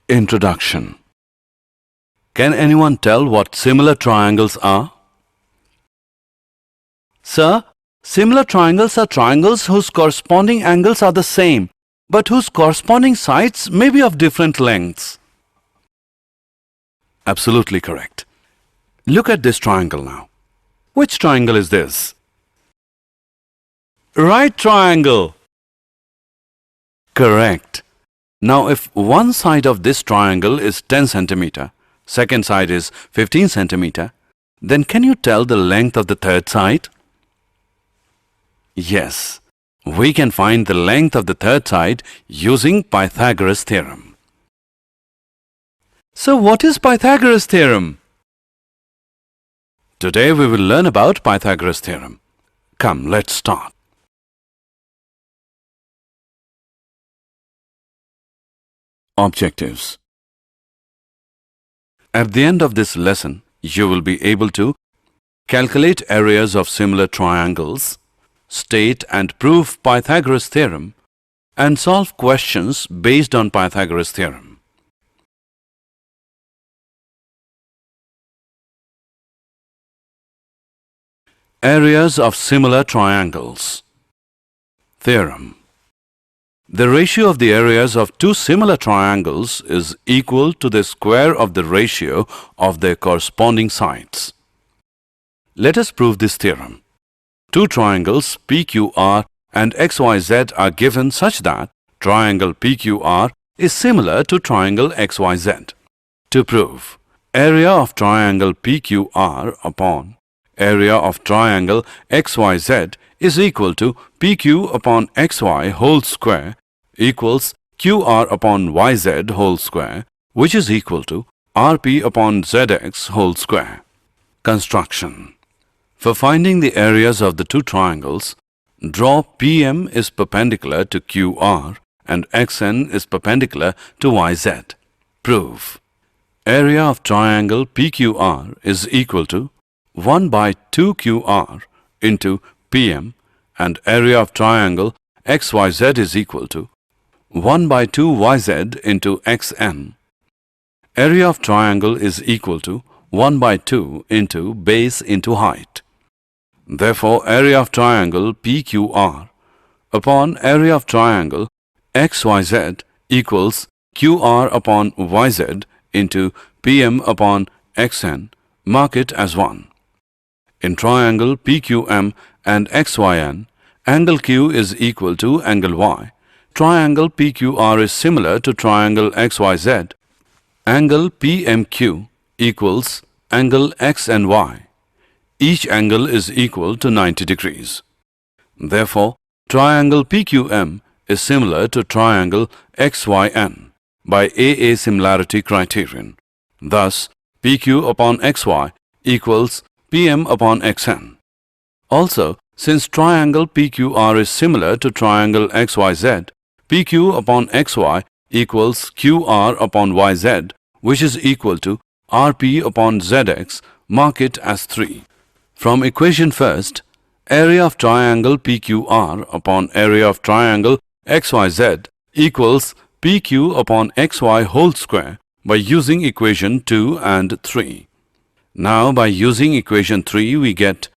Introduction. Can anyone tell what similar triangles are? Sir, similar triangles are triangles whose corresponding angles are the same, but whose corresponding sides may be of different lengths. Absolutely correct. Look at this triangle now. Which triangle is this? Right triangle. Correct. Now if one side of this triangle is 10 centimeter, second side is 15 centimeter, then can you tell the length of the third side? Yes, we can find the length of the third side using Pythagoras theorem. So what is Pythagoras theorem? Today we will learn about Pythagoras theorem. Come, let's start. Objectives. At the end of this lesson, you will be able to calculate areas of similar triangles, state and prove Pythagoras theorem, and solve questions based on Pythagoras theorem. Areas of similar triangles. Theorem. The ratio of the areas of two similar triangles is equal to the square of the ratio of their corresponding sides. Let us prove this theorem. Two triangles PQR and XYZ are given such that triangle PQR is similar to triangle XYZ. To prove, area of triangle PQR upon area of triangle XYZ is equal to PQ upon XY whole square equals QR upon YZ whole square, which is equal to RP upon ZX whole square. Construction. For finding the areas of the two triangles, draw PM is perpendicular to QR and XN is perpendicular to YZ. Prove. Area of triangle PQR is equal to 1 by 2 QR into PM and area of triangle XYZ is equal to 1 by 2 YZ into XN. Area of triangle is equal to 1 by 2 into base into height. Therefore, area of triangle PQR upon area of triangle XYZ equals QR upon YZ into PM upon XN. Mark it as 1. In triangle PQM and XYN, angle Q is equal to angle Y. Triangle PQR is similar to triangle XYZ. Angle PMQ equals angle X and Y. Each angle is equal to 90 degrees. Therefore, triangle PQM is similar to triangle XYN by AA similarity criterion. Thus, PQ upon XY equals PM upon XN. Also, since triangle PQR is similar to triangle XYZ, PQ upon XY equals QR upon YZ, which is equal to RP upon ZX. Mark it as 3. From equation first, area of triangle PQR upon area of triangle XYZ equals PQ upon XY whole square by using equation 2 and 3. Now by using equation 3 we get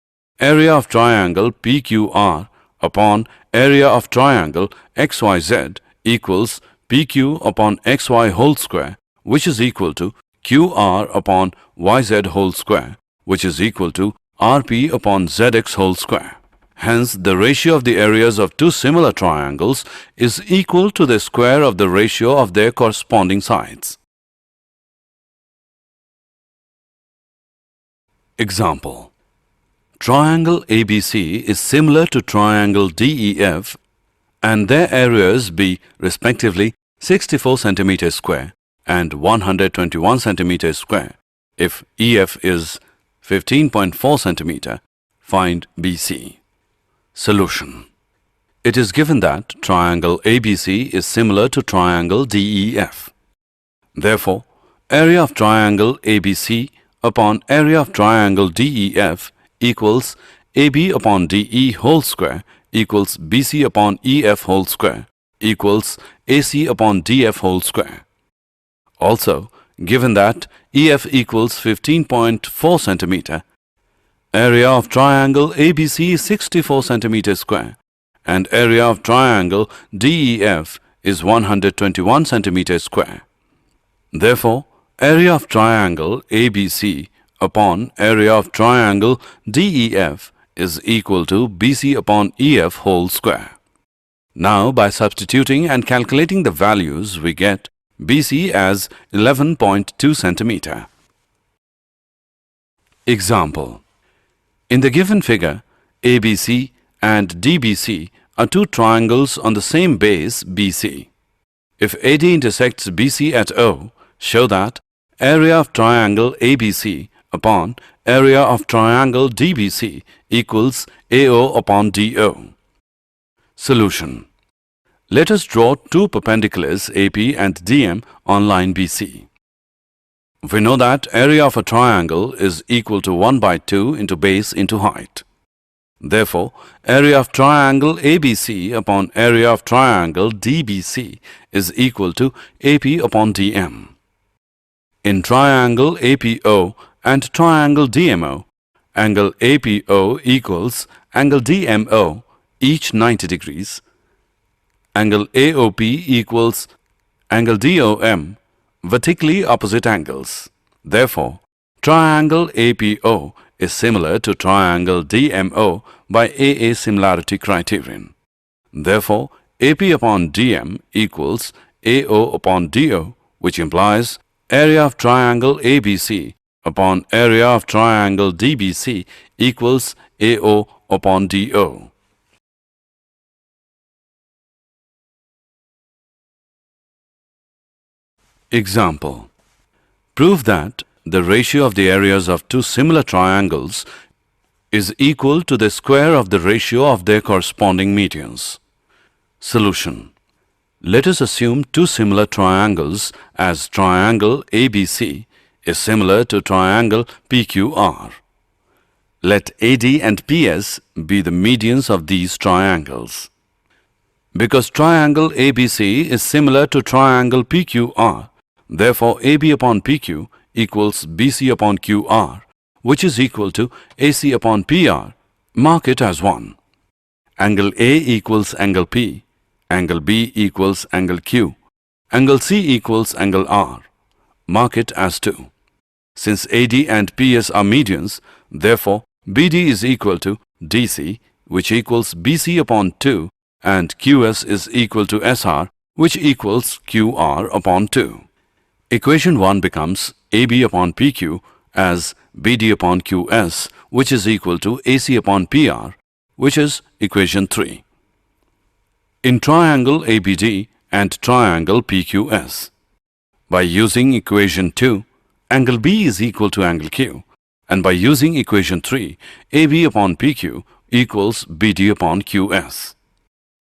area of triangle PQR upon area of triangle XYZ equals PQ upon XY whole square, which is equal to QR upon YZ whole square, which is equal to RP upon ZX whole square. Hence, the ratio of the areas of two similar triangles is equal to the square of the ratio of their corresponding sides. Example. Triangle ABC is similar to triangle DEF and their areas be respectively 64 cm square and 121 cm square. If EF is 15.4 cm, find BC. Solution. It is given that triangle ABC is similar to triangle DEF. Therefore, area of triangle ABC upon area of triangle DEF equals AB upon DE whole square equals BC upon EF whole square equals AC upon DF whole square. Also, given that EF equals 15.4 centimeter, area of triangle ABC is 64 centimeter square and area of triangle DEF is 121 centimeter square. Therefore, area of triangle ABC upon area of triangle DEF is equal to BC upon EF whole square. Now, by substituting and calculating the values, we get BC as 11.2 centimeter. Example. In the given figure, ABC and DBC are two triangles on the same base BC. If AD intersects BC at O, show that area of triangle ABC upon area of triangle DBC equals AO upon DO. Solution. Let us draw two perpendiculars AP and DM on line BC. We know that area of a triangle is equal to 1 by 2 into base into height. Therefore, area of triangle ABC upon area of triangle DBC is equal to AP upon DM. In triangle APO and triangle DMO, angle APO equals angle DMO, each 90 degrees. Angle AOP equals angle DOM, vertically opposite angles. Therefore, triangle APO is similar to triangle DMO by AA similarity criterion. Therefore, AP upon DM equals AO upon DO, which implies area of triangle ABC upon area of triangle DBC equals AO upon DO. Example. Prove that the ratio of the areas of two similar triangles is equal to the square of the ratio of their corresponding medians. Solution. Let us assume two similar triangles as triangle ABC is similar to triangle PQR. Let AD and PS be the medians of these triangles. Because triangle ABC is similar to triangle PQR, therefore AB upon PQ equals BC upon QR, which is equal to AC upon PR. Mark it as 1. Angle A equals angle P, angle B equals angle Q, angle C equals angle R. Mark it as 2. Since AD and PS are medians, therefore BD is equal to DC, which equals BC upon 2, and QS is equal to SR, which equals QR upon 2. Equation 1 becomes AB upon PQ as BD upon QS, which is equal to AC upon PR, which is equation 3. In triangle ABD and triangle PQS, by using equation 2, angle B is equal to angle Q, and by using equation 3, AB upon PQ equals BD upon QS.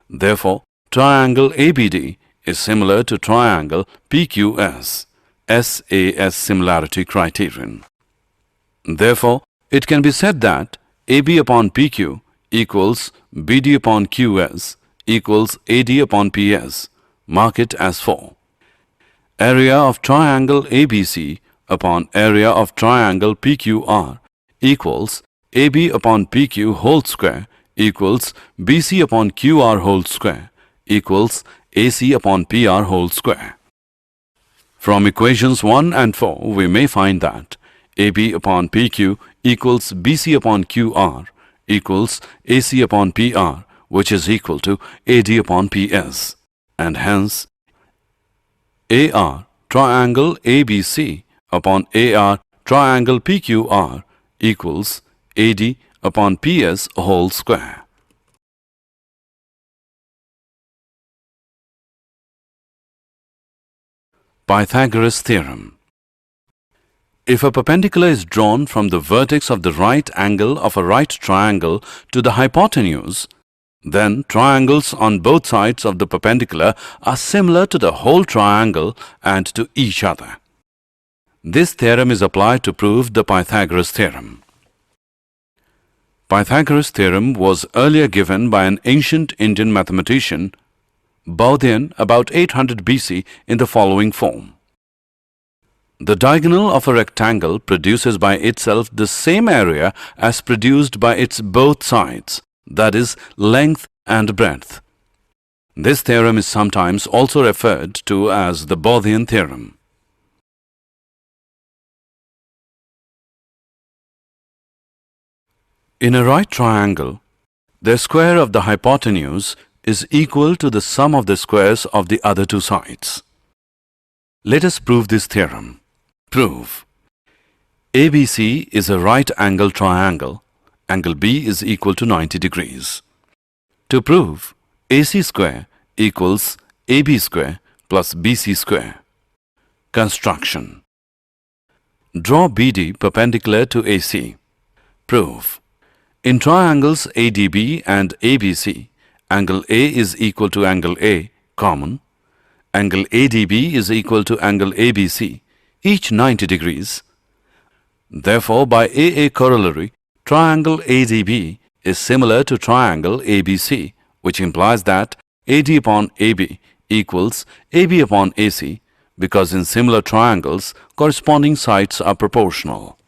Therefore, triangle ABD is similar to triangle PQS, SAS similarity criterion. Therefore, it can be said that AB upon PQ equals BD upon QS equals AD upon PS. Mark it as 4. Area of triangle ABC upon area of triangle PQR equals AB upon PQ whole square equals BC upon QR whole square equals AC upon PR whole square. From equations 1 and 4, we may find that AB upon PQ equals BC upon QR equals AC upon PR, which is equal to AD upon PS, and hence AR triangle ABC upon AR triangle PQR equals AD upon PS whole square. Pythagoras theorem. If a perpendicular is drawn from the vertex of the right angle of a right triangle to the hypotenuse, then triangles on both sides of the perpendicular are similar to the whole triangle and to each other. This theorem is applied to prove the Pythagoras theorem. Pythagoras theorem was earlier given by an ancient Indian mathematician, Baudian, about 800 BC in the following form. The diagonal of a rectangle produces by itself the same area as produced by its both sides, that is, length and breadth. This theorem is sometimes also referred to as the Bothian theorem. In a right triangle, the square of the hypotenuse is equal to the sum of the squares of the other two sides. Let us prove this theorem. Prove. ABC is a right angle triangle. Angle B is equal to 90 degrees. To prove, AC square equals AB square plus BC square. Construction. Draw BD perpendicular to AC. Prove. In triangles ADB and ABC, angle A is equal to angle A, common. Angle ADB is equal to angle ABC, each 90 degrees. Therefore, by AA corollary, triangle ADB is similar to triangle ABC, which implies that AD upon AB equals AB upon AC, because in similar triangles, corresponding sides are proportional.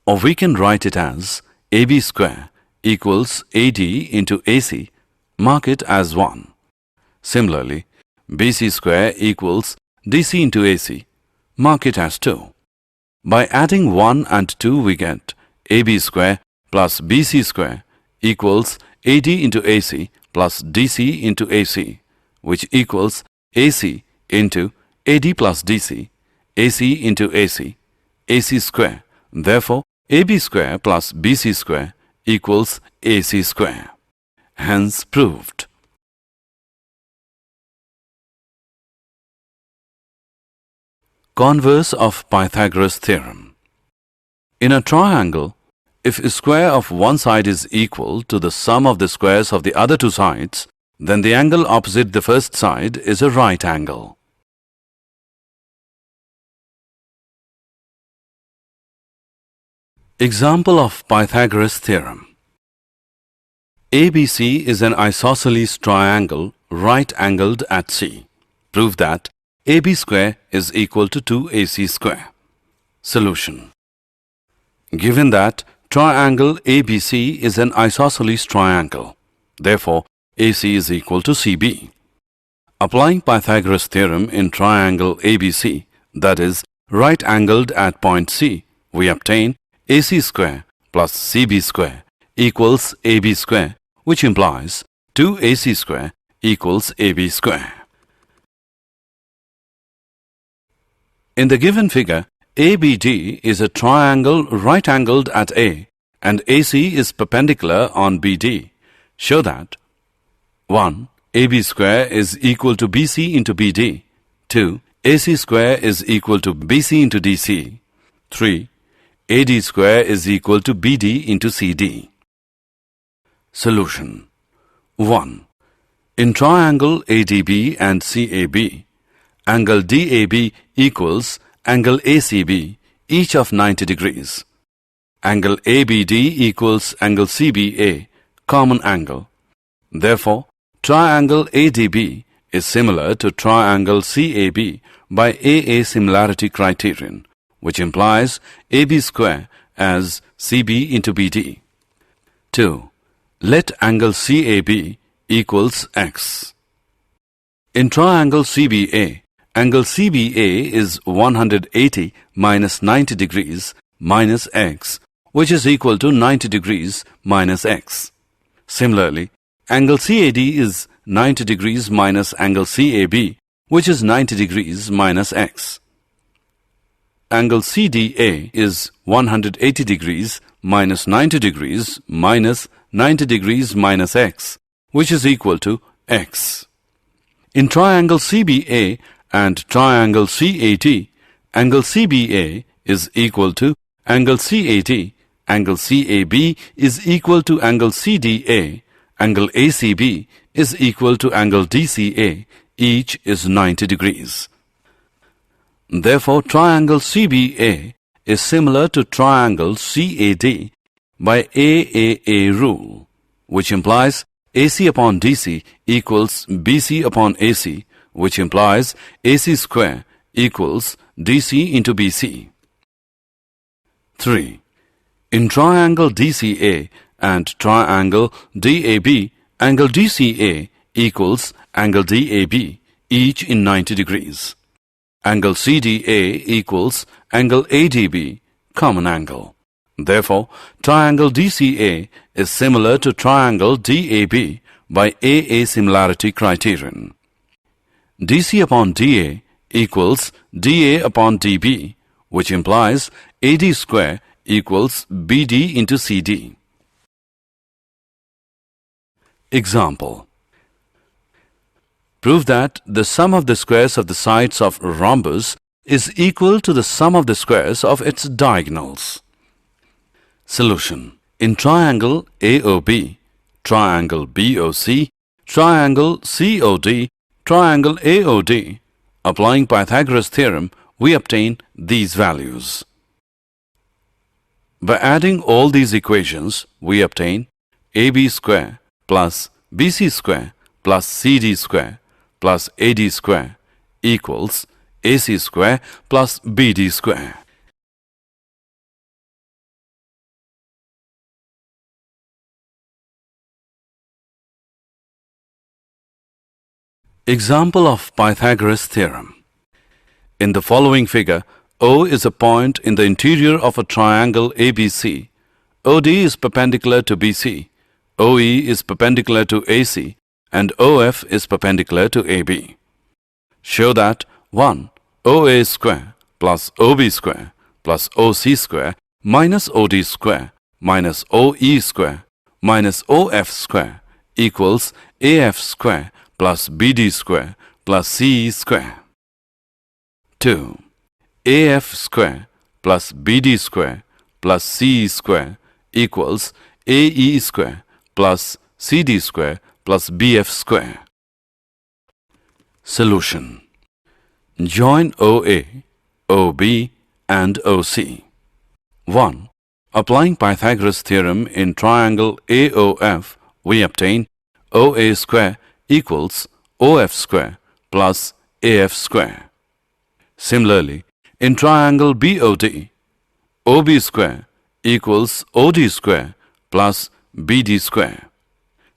Or we can write it as AB square equals AD into AC, mark it as 1. Similarly, BC square equals DC into AC, mark it as 2. By adding 1 and 2 we get AB square plus BC square equals AD into AC plus DC into AC, which equals AC into AD plus DC, AC into AC, AC square. Therefore, AB square plus BC square equals AC square. Hence proved. Converse of Pythagoras theorem. In a triangle, if a square of one side is equal to the sum of the squares of the other two sides, then the angle opposite the first side is a right angle. Example of Pythagoras theorem. ABC is an isosceles triangle right-angled at C. Prove that AB square is equal to 2AC square. Solution. Given that triangle ABC is an isosceles triangle, therefore AC is equal to CB. Applying Pythagoras theorem in triangle ABC, that is, right-angled at point C, we obtain AC square plus CB square equals AB square, which implies 2AC square equals AB square. In the given figure, ABD is a triangle right-angled at A and AC is perpendicular on BD. Show that 1. AB square is equal to BC into BD. 2. AC square is equal to BC into DC. 3. AD square is equal to BD into CD. Solution. 1. In triangle ADB and CAB, angle DAB equals angle ACB, each of 90 degrees. Angle ABD equals angle CBA, common angle. Therefore, triangle ADB is similar to triangle CAB by AA similarity criterion, which implies AB square as CB into BD. 2. Let angle CAB equals X. In triangle CBA, angle CBA is 180 minus 90 degrees minus X, which is equal to 90 degrees minus X. Similarly, angle CAD is 90 degrees minus angle CAB, which is 90 degrees minus X. Angle CDA is 180 degrees minus 90 degrees minus 90 degrees minus X, which is equal to X. In triangle CBA and triangle CAD, angle CBA is equal to angle CAD, angle CAB is equal to angle CDA, angle ACB is equal to angle DCA, each is 90 degrees. Therefore, triangle CBA is similar to triangle CAD by AAA rule, which implies AC upon DC equals BC upon AC, which implies AC square equals DC into BC. 3. In triangle DCA and triangle DAB, angle DCA equals angle DAB, each in 90 degrees. Angle CDA equals angle ADB, common angle. Therefore, triangle DCA is similar to triangle DAB by AA similarity criterion. DC upon DA equals DA upon DB, which implies AD square equals BD into CD. Example. Prove that the sum of the squares of the sides of a rhombus is equal to the sum of the squares of its diagonals. Solution. In triangle AOB, triangle BOC, triangle COD, triangle AOD, applying Pythagoras theorem, we obtain these values. By adding all these equations, we obtain AB square plus BC square plus CD square plus AD square equals AC square plus BD square. Example of Pythagoras theorem. In the following figure, O is a point in the interior of a triangle ABC. OD is perpendicular to BC, OE is perpendicular to AC, and OF is perpendicular to AB. Show that 1. OA square plus OB square plus OC square minus OD square minus OE square minus OF square equals AF square plus BD square plus CE square. 2. AF square plus BD square plus CE square equals AE square plus CD square plus BF square. Solution. Join OA, OB and OC. 1. Applying Pythagoras theorem in triangle AOF, we obtain OA square equals OF square plus AF square. Similarly, in triangle BOD, OB square equals OD square plus BD square.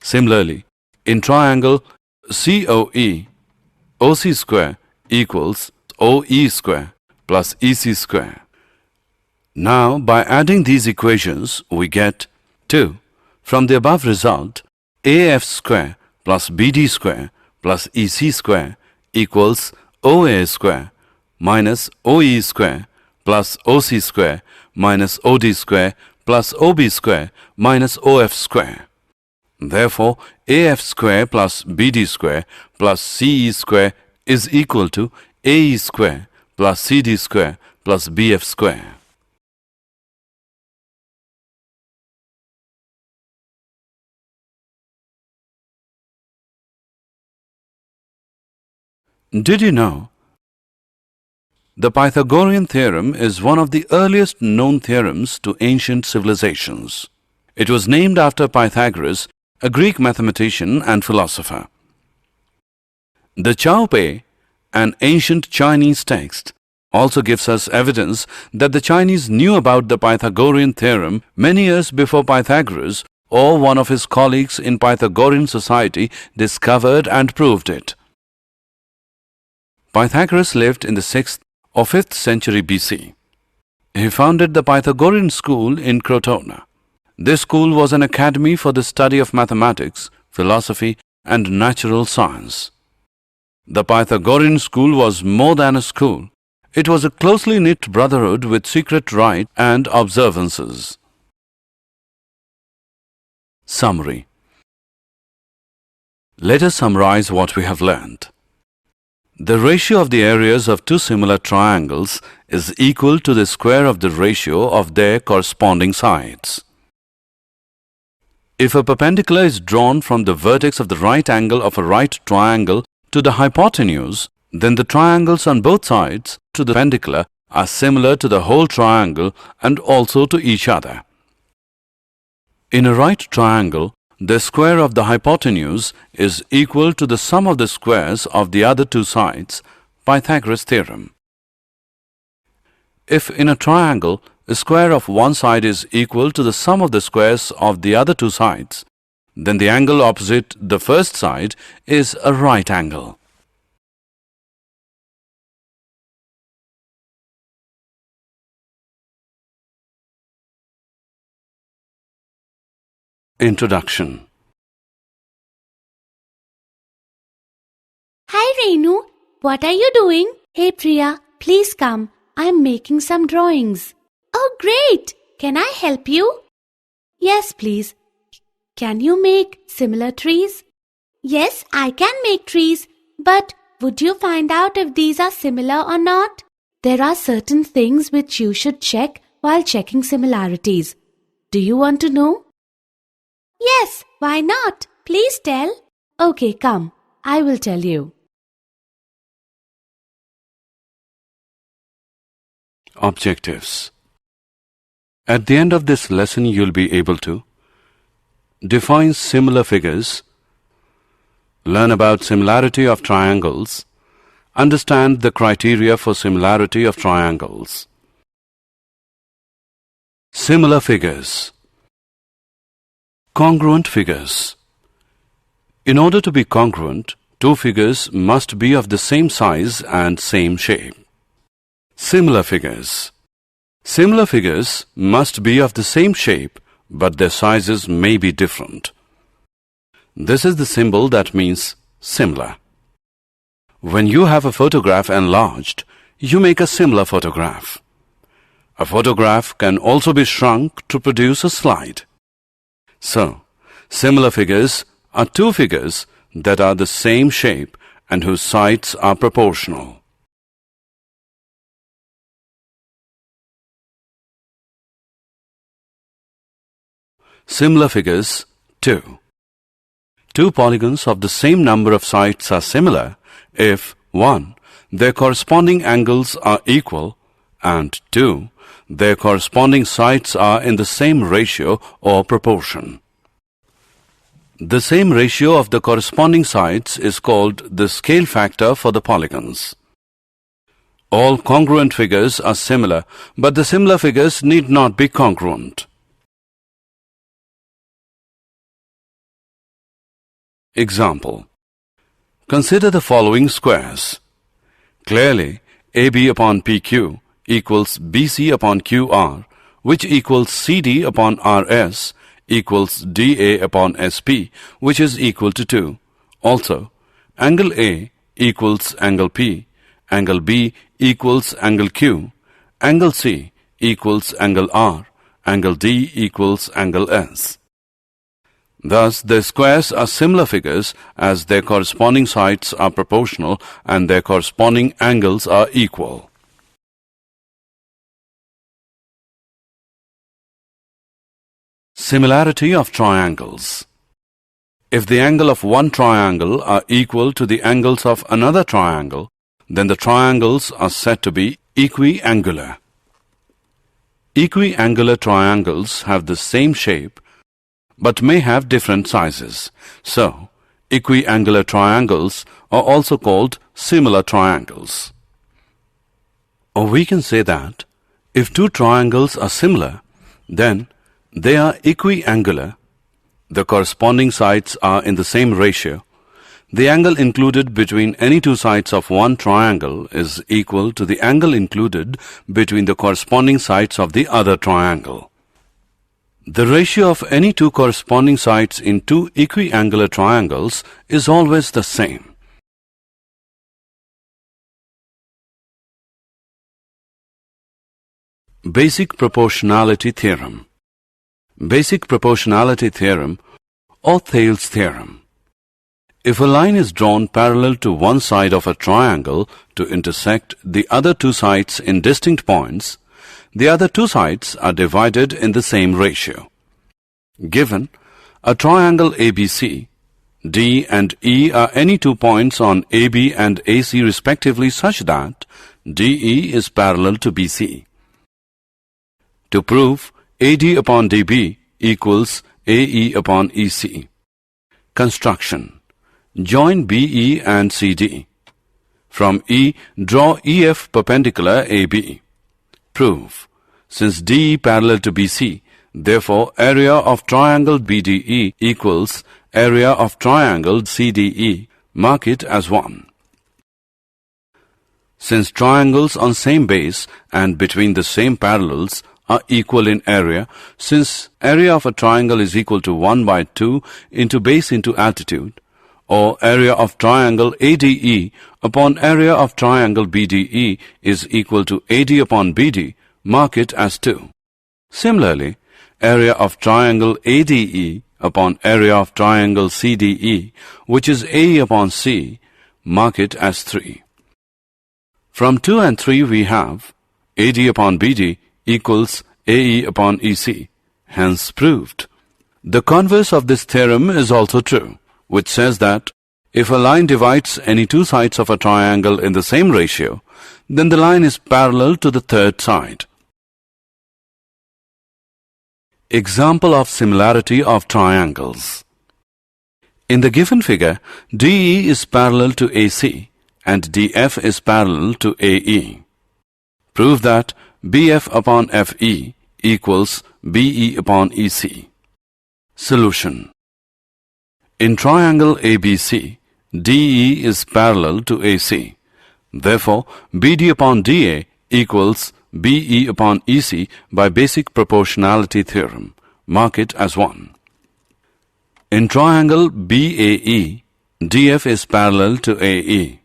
Similarly, in triangle COE, OC square equals OE square plus EC square. Now, by adding these equations, we get 2. From the above result, AF square plus BD square plus EC square equals OA square minus OE square plus OC square minus OD square plus OB square minus OF square. Therefore, AF square plus BD square plus CE square is equal to AE square plus CD square plus BF square. Did you know? The Pythagorean theorem is one of the earliest known theorems to ancient civilizations. It was named after Pythagoras, a Greek mathematician and philosopher. The Chao Pei, an ancient Chinese text, also gives us evidence that the Chinese knew about the Pythagorean theorem many years before Pythagoras or one of his colleagues in Pythagorean society discovered and proved it. Pythagoras lived in the 6th or 5th century BC. He founded the Pythagorean school in Crotona. This school was an academy for the study of mathematics, philosophy, and natural science. The Pythagorean school was more than a school. It was a closely knit brotherhood with secret rites and observances. Summary. Let us summarize what we have learned. The ratio of the areas of two similar triangles is equal to the square of the ratio of their corresponding sides. If a perpendicular is drawn from the vertex of the right angle of a right triangle to the hypotenuse, then the triangles on both sides to the perpendicular are similar to the whole triangle and also to each other. In a right triangle, the square of the hypotenuse is equal to the sum of the squares of the other two sides, Pythagoras theorem. If in a triangle, a square of one side is equal to the sum of the squares of the other two sides, then the angle opposite the first side is a right angle. Introduction. Hi Renu, what are you doing? Hey Priya, please come. I'm making some drawings. Oh great! Can I help you? Yes, please. Can you make similar trees? Yes, I can make trees, but would you find out if these are similar or not? There are certain things which you should check while checking similarities. Do you want to know? Yes, why not? Please tell. Okay, come. I will tell you. Objectives. At the end of this lesson, you'll be able to define similar figures, learn about similarity of triangles, understand the criteria for similarity of triangles. Similar figures. Congruent figures. In order to be congruent, two figures must be of the same size and same shape. Similar figures. Similar figures must be of the same shape, but their sizes may be different. This is the symbol that means similar. When you have a photograph enlarged, you make a similar photograph. A photograph can also be shrunk to produce a slide. So, similar figures are two figures that are the same shape and whose sides are proportional. Similar figures 2. Two polygons of the same number of sides are similar if 1. Their corresponding angles are equal, and 2. Their corresponding sides are in the same ratio or proportion. The same ratio of the corresponding sides is called the scale factor for the polygons. All congruent figures are similar, but the similar figures need not be congruent. Example. Consider the following squares. Clearly, AB upon PQ equals BC upon QR, which equals CD upon RS, equals DA upon SP, which is equal to 2. Also, angle A equals angle P, angle B equals angle Q, angle C equals angle R, angle D equals angle S. Thus, the squares are similar figures as their corresponding sides are proportional and their corresponding angles are equal. Similarity of triangles. If the angle of one triangle are equal to the angles of another triangle, then the triangles are said to be equiangular. Equiangular triangles have the same shape but may have different sizes. So, equiangular triangles are also called similar triangles. Or we can say that if two triangles are similar, then they are equiangular, the corresponding sides are in the same ratio, the angle included between any two sides of one triangle is equal to the angle included between the corresponding sides of the other triangle. The ratio of any two corresponding sides in two equiangular triangles is always the same. Basic proportionality theorem. Basic proportionality theorem or Thales theorem. If a line is drawn parallel to one side of a triangle to intersect the other two sides in distinct points, the other two sides are divided in the same ratio. Given a triangle ABC, D and E are any two points on AB and AC respectively such that DE is parallel to BC. To prove AD upon DB equals AE upon EC. Construction. Join BE and CD. From E, draw EF perpendicular AB. Proof. Since DE parallel to BC, therefore area of triangle BDE equals area of triangle CDE. Mark it as 1. Since triangles on same base and between the same parallels are equal in area, since area of a triangle is equal to 1 by 2 into base into altitude, or area of triangle ADE upon area of triangle BDE is equal to AD upon BD, mark it as 2. Similarly, area of triangle ADE upon area of triangle CDE, which is AE upon C, mark it as 3. From 2 and 3 we have AD upon BD equals AE upon EC, hence proved. The converse of this theorem is also true, which says that if a line divides any two sides of a triangle in the same ratio, then the line is parallel to the third side. Example of similarity of triangles. In the given figure, DE is parallel to AC and DF is parallel to AE. Prove that BF upon FE equals BE upon EC. Solution. In triangle ABC, DE is parallel to AC. Therefore, BD upon DA equals BE upon EC by basic proportionality theorem. Mark it as 1. In triangle BAE, DF is parallel to AE.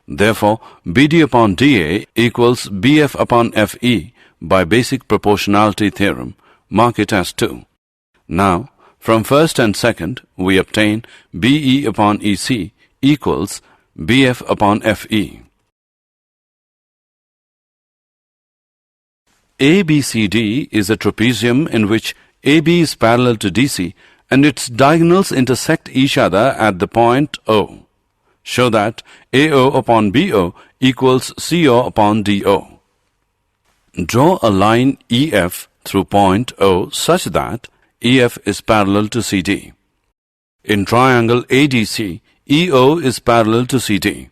Therefore, BD upon DA equals BF upon FE by basic proportionality theorem. Mark it as 2. Now, from first and second, we obtain BE upon EC equals BF upon FE. ABCD is a trapezium in which AB is parallel to DC and its diagonals intersect each other at the point O. Show that AO upon BO equals CO upon DO. Draw a line EF through point O such that EF is parallel to CD. In triangle ADC, EO is parallel to CD.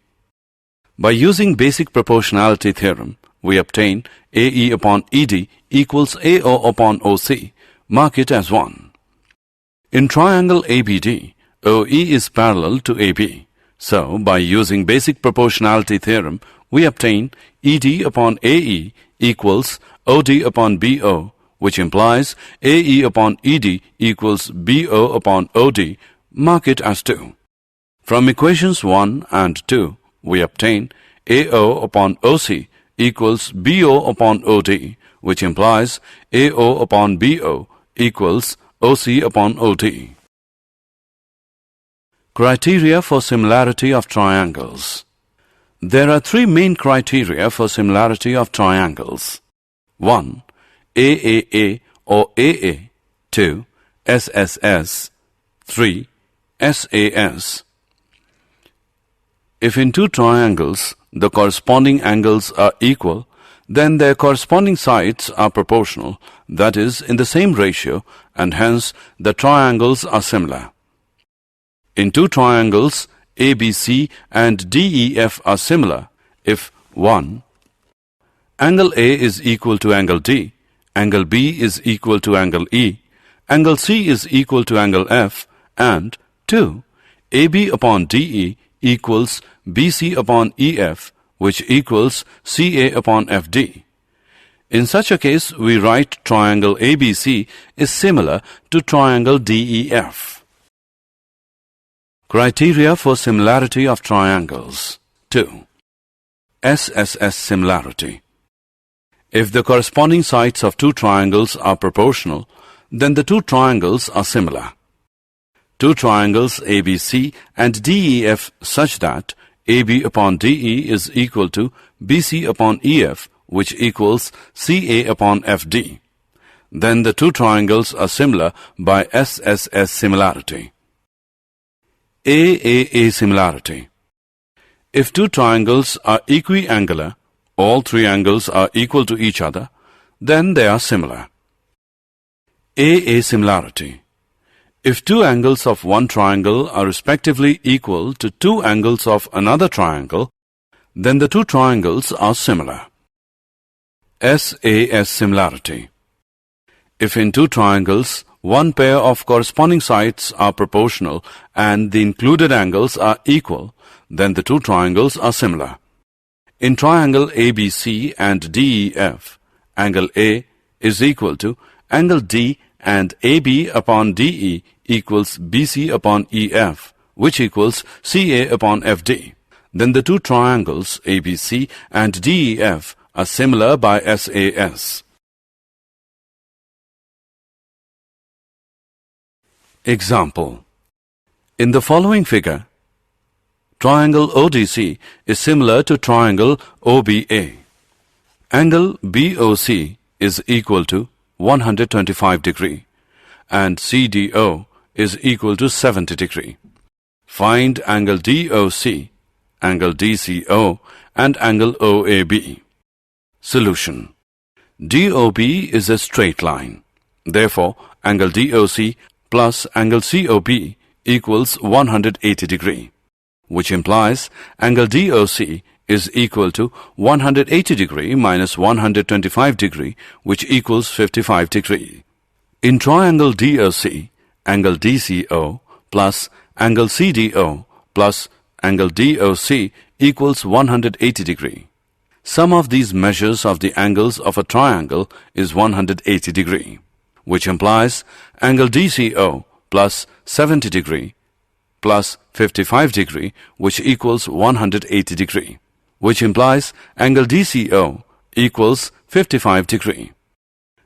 By using basic proportionality theorem, we obtain AE upon ED equals AO upon OC. Mark it as 1. In triangle ABD, OE is parallel to AB. So, by using basic proportionality theorem, we obtain ED upon AE equals OD upon BO, which implies AE upon ED equals BO upon OD. Mark it as 2. From equations 1 and 2, we obtain AO upon OC equals BO upon OD, which implies AO upon BO equals OC upon OD. Criteria for similarity of triangles. There are 3 main criteria for similarity of triangles. 1. AAA or AA. 2. SSS. 3. SAS. If in two triangles the corresponding angles are equal, then their corresponding sides are proportional, that is, in the same ratio, and hence the triangles are similar. In two triangles, ABC and DEF are similar if 1. Angle A is equal to angle D, angle B is equal to angle E, angle C is equal to angle F, and 2. AB upon DE equals BC upon EF, which equals CA upon FD. In such a case, we write triangle ABC is similar to triangle DEF. Criteria for similarity of triangles. 2. SSS similarity. If the corresponding sides of two triangles are proportional, then the two triangles are similar. Two triangles ABC and DEF such that AB upon DE is equal to BC upon EF, which equals CA upon FD. Then the two triangles are similar by SSS similarity. AAA similarity. If two triangles are equiangular, all three angles are equal to each other, then they are similar. AA similarity. If two angles of one triangle are respectively equal to two angles of another triangle, then the two triangles are similar. SAS similarity. If in two triangles, one pair of corresponding sides are proportional and the included angles are equal, then the two triangles are similar. In triangle ABC and DEF, angle A is equal to angle D and AB upon DE equals BC upon EF, which equals CA upon FD. Then the two triangles ABC and DEF are similar by SAS. Example. In the following figure, triangle ODC is similar to triangle OBA. Angle BOC is equal to 125 degree and CDO is equal to 70 degree. Find angle DOC, angle DCO and angle OAB. Solution. DOB is a straight line. Therefore, angle DOC plus angle COB equals 180 degree, which implies angle DOC is equal to 180 degree minus 125 degree, which equals 55 degree. In triangle DOC, angle DCO plus angle CDO plus angle DOC equals 180 degree. Sum of these measures of the angles of a triangle is 180 degree, which implies angle DCO plus 70 degree plus 55 degree, which equals 180 degree, which implies angle DCO equals 55 degree.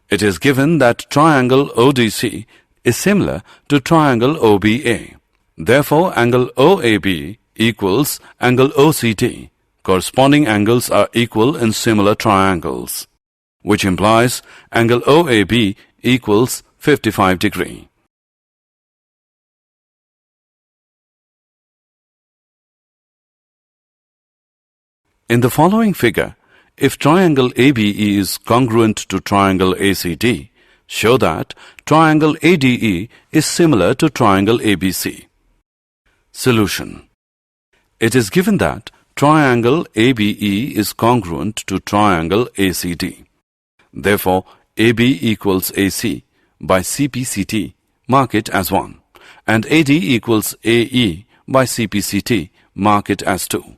It is given that triangle ODC is similar to triangle OBA. Therefore, angle OAB equals angle OCD. Corresponding angles are equal in similar triangles, which implies angle OAB equals 55 degree. In the following figure, if triangle ABE is congruent to triangle ACD, show that triangle ADE is similar to triangle ABC. Solution. It is given that triangle ABE is congruent to triangle ACD. Therefore, AB equals AC by CPCT, mark it as 1, and AD equals AE by CPCT, mark it as 2.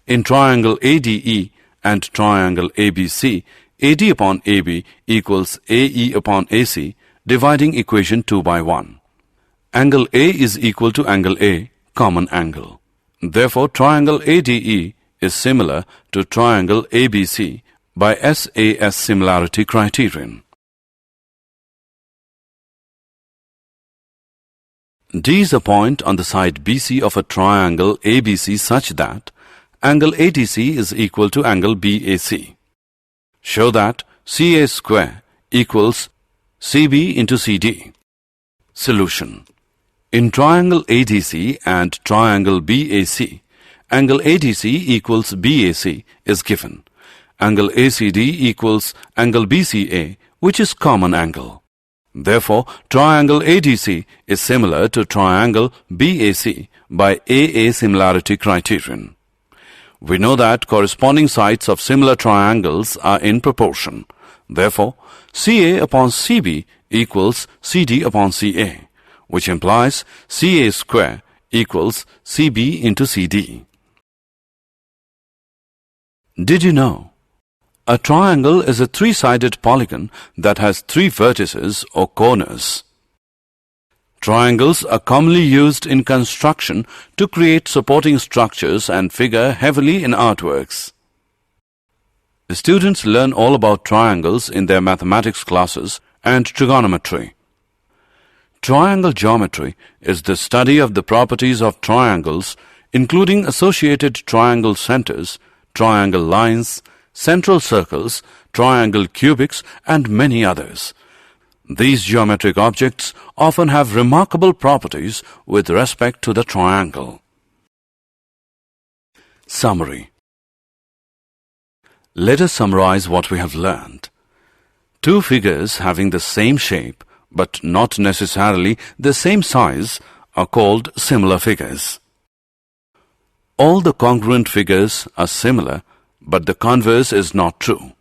In triangle ADE and triangle ABC, AD upon AB equals AE upon AC, dividing equation 2 by 1. Angle A is equal to angle A, common angle. Therefore, triangle ADE is similar to triangle ABC by SAS similarity criterion. D is a point on the side BC of a triangle ABC such that angle ADC is equal to angle BAC. Show that CA square equals CB into CD. Solution. In triangle ADC and triangle BAC, angle ADC equals BAC is given. Angle ACD equals angle BCA, which is common angle. Therefore, triangle ADC is similar to triangle BAC by AA similarity criterion. We know that corresponding sides of similar triangles are in proportion. Therefore, CA upon CB equals CD upon CA, which implies CA square equals CB into CD. Did you know? A triangle is a three-sided polygon that has three vertices or corners. Triangles are commonly used in construction to create supporting structures and figure heavily in artworks. The students learn all about triangles in their mathematics classes and trigonometry. Triangle geometry is the study of the properties of triangles, including associated triangle centers, triangle lines, central circles, triangle cubics, and many others. These geometric objects often have remarkable properties with respect to the triangle. Summary. Let us summarize what we have learned. Two figures having the same shape but not necessarily the same size are called similar figures. All the congruent figures are similar, but the converse is not true.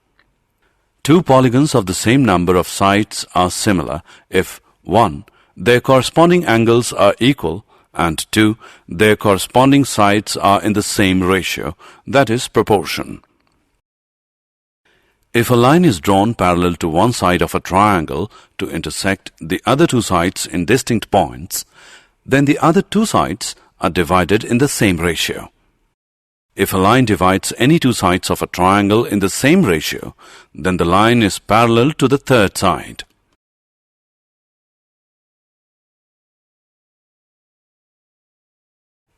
Two polygons of the same number of sides are similar if 1. Their corresponding angles are equal, and 2. Their corresponding sides are in the same ratio, that is, proportion. If a line is drawn parallel to one side of a triangle to intersect the other two sides in distinct points, then the other two sides are divided in the same ratio. If a line divides any two sides of a triangle in the same ratio, then the line is parallel to the third side.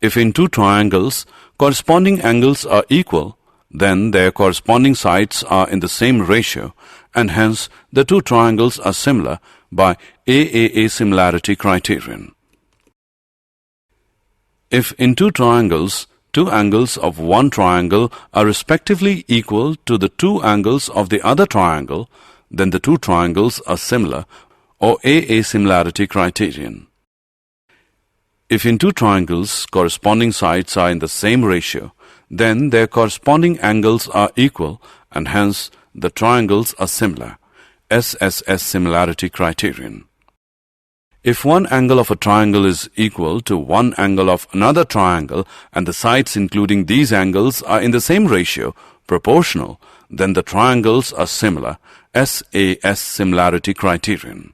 If in two triangles, corresponding angles are equal, then their corresponding sides are in the same ratio, and hence the two triangles are similar by AAA similarity criterion. If in two triangles, two angles of one triangle are respectively equal to the two angles of the other triangle, then the two triangles are similar, or AA similarity criterion. If in two triangles, corresponding sides are in the same ratio, then their corresponding angles are equal, and hence the triangles are similar, SSS similarity criterion. If one angle of a triangle is equal to one angle of another triangle and the sides including these angles are in the same ratio, proportional, then the triangles are similar, SAS similarity criterion.